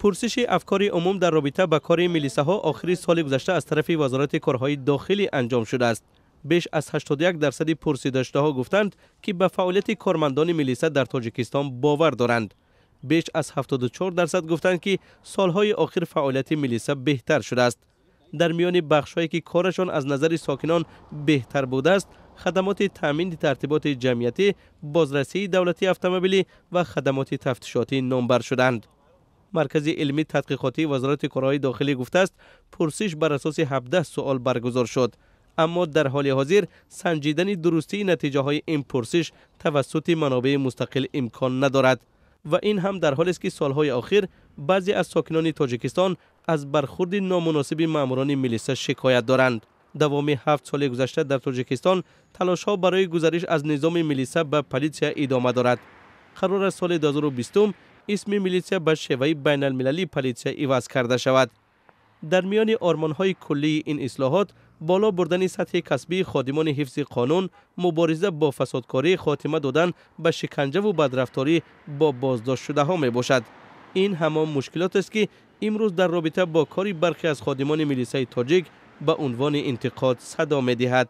پرسش افکار عموم در رابطه با کار میلیسه ها آخر سال گذشته از طرف وزارت کارهای داخلی انجام شده است. بیش از 81% پرسیده شده ها گفتند که به فعالیت کارمندان میلیسه در تاجیکستان باور دارند. بیش از 74% گفتند که سالهای آخر فعالیت میلیسه بهتر شده است. در میان بخش‌هایی که کارشان از نظر ساکنان بهتر بوده است، خدمات تامین ترتیبات جمعیتی، بازرسی دولتی اتومبیلی و خدمات تفتیشاتی نامبر شدند. مرکز علمی تحقیقاتی وزارت کارهای داخلی گفته است پرسش بر اساس 17 سوال برگزار شد، اما در حال حاضر سنجیدن درستی نتیجه های این پرسش توسط منابع مستقل امکان ندارد و این هم در حالی است که سالهای اخیر بعضی از ساکنان تاجیکستان از برخورد نامناسب ماموران میلیسه شکایت دارند. دوام 7 سال گذشته در تاجیکستان تلاش‌ها برای گذشت از نظام میلیسه به پلیسیا ادامه دارد. قرار است سال 2020 اسم میلیسیا به شیوه بین المللی پلیسیا عوض کرده شود. در میان آرمان‌های کلی این اصلاحات بالا بردن سطح کسبی خادمان حفظ قانون، مبارزه با فسادکاری، خاتمه دادن به شکنجه و بدرفتاری با بازداشت شده ها می باشد. این همان مشکلات است که امروز در رابطه با کاری برخی از خادمان میلیسه تاجیک به عنوان انتقاد صدا می دهد.